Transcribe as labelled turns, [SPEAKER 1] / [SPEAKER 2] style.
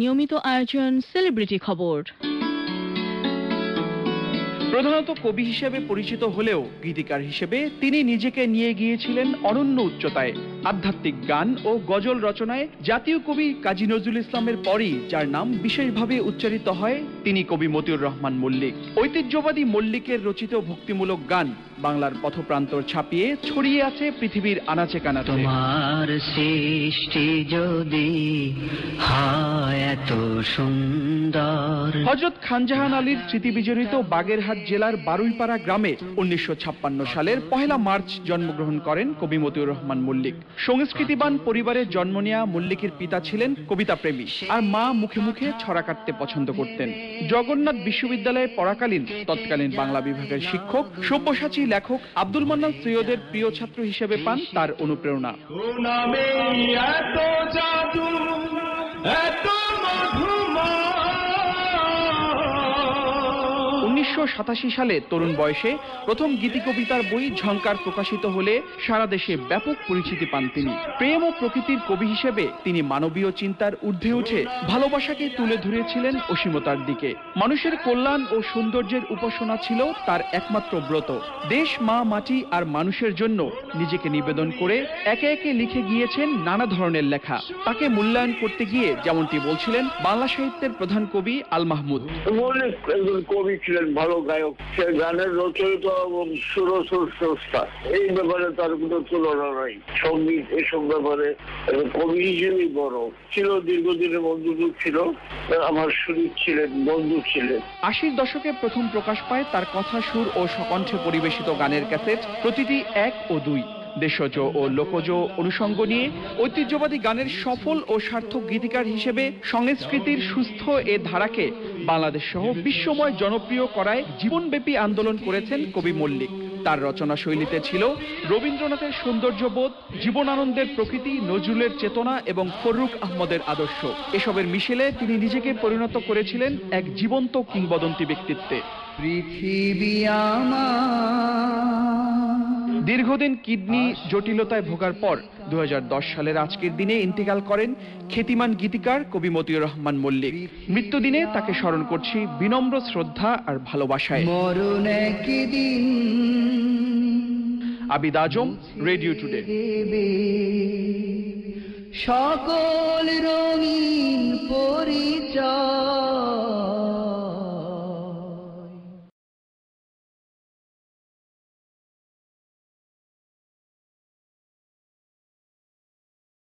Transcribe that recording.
[SPEAKER 1] নিয়মিত আয়োজন সেলিব্রিটি খবর।
[SPEAKER 2] প্রধানত কবি হিসেবে পরিচিত হলেও গীতিকার হিসেবে তিনি নিজেকে নিয়ে গিয়েছিলেন অনন্য উচ্চতায়। আধ্যাত্মিক গান ও গজল রচনায় জাতীয় কবি কাজী নজরুল ইসলামের পরই যার নাম বিশেষভাবে উচ্চারিত হয় তিনি কবি মতিউর রহমান মল্লিক। ঐতিহ্যবাদী মল্লিকের রচিত ভক্তিমূলক গান বাংলার পথপ্রান্তর ছাপিয়ে ছড়িয়ে আছে পৃথিবীর আনাচে কানাচে।
[SPEAKER 3] তোমার সৃষ্টি যদি হয় এত সুন্দর।
[SPEAKER 2] হযরত খানজাহান আলীর স্মৃতিবিজড়িত বাগেরহাট জেলার বারুইপাড়া গ্রামে 1956 সালের 1 মার্চ জন্মগ্রহণ করেন কবি মতিউর রহমান মল্লিক। সংস্কৃতিবান পরিবারে জন্ম নেওয়া মল্লিকের পিতা ছিলেন কবিতাপ্রেমী আর মা মুখে মুখে ছড়া কাটতে পছন্দ করতেন। জগন্নাথ বিশ্ববিদ্যালয়ে পড়াকালীন তৎকালীন বাংলা বিভাগের শিক্ষক সব্যসাচী লেখক আব্দুল মান্নান সৈয়দের প্রিয় ছাত্র হিসেবে পান তার অনুপ্রেরণা। 1987 সালে তরুণ বয়সে প্রথম গীতিকবিতার বই ঝংকার প্রকাশিত হলে সারা দেশে ব্যাপক পরিচিতি পান তিনি। প্রেম ও প্রকৃতির কবি হিসেবে তিনি মানবীয় চিন্তার ঊর্ধ্বে উঠে ভালোবাসাকে তুলে ধরেছিলেন অসীমতার দিকে। মানুষের কল্যাণ ও সৌন্দর্যের উপাসনা ছিল তার একমাত্র ব্রত। দেশ, মা, মাটি আর মানুষের জন্য নিজেকে নিবেদন করে একে একে লিখে গিয়েছেন নানা ধরনের লেখা। তাকে মূল্যায়ন করতে গিয়ে যেমনটি বলছিলেন বাংলা সাহিত্যের প্রধান কবি আল মাহমুদ।
[SPEAKER 4] কবি ছিলেন, ভালো গায়ক, সে গানের রচয়িতা এবং সুরস্রষ্টা, এই ব্যাপারে তার কোনো তুলনা নাই। সঙ্গীত এসব ব্যাপারে কবি হিসেবেই বড় ছিল। দীর্ঘদিনের বন্ধুত্ব ছিল, আমার শরীর ছিলেন, বন্ধু ছিলেন। 80 দশকে
[SPEAKER 2] প্রথম প্রকাশ পায় তার কথা, সুর ও স্বকণ্ঠে পরিবেশিত গানের ক্যাসেট প্রতিটি 1 ও 2। দেশজ ও লোকজ অনুষঙ্গ নিয়ে ঐতিহ্যবাদী গানের সফল ও সার্থক গীতিকার হিসেবে সংস্কৃতির সুস্থ এ ধারাকে বাংলাদেশ সহ বিশ্বময় জনপ্রিয় করায় জীবনব্যাপী আন্দোলন করেছেন কবি মল্লিক। তার রচনা শৈলীতে ছিল রবীন্দ্রনাথের সৌন্দর্যবোধ, জীবনানন্দের প্রকৃতি, নজরুলের চেতনা এবং ফররুখ আহমদের আদর্শ। এসবের মিশেলে তিনি নিজেকে পরিণত করেছিলেন এক জীবন্ত কিংবদন্তি ব্যক্তিত্বে।
[SPEAKER 3] পৃথিবী আমার।
[SPEAKER 2] দীর্ঘদিন কিডনি জটিলতায় ভোগার পর 2010 সালের আজকের দিনে ইন্তেকাল করেন খ্যাতিমান গীতিকার কবি মতিউর রহমান মল্লিক। মৃত্যুদিনে তাকে স্মরণ করছি বিনম্র শ্রদ্ধা আর ভালোবাসায়। আবিদ আজম, রেডিও টুডে।
[SPEAKER 3] সকল রঙিন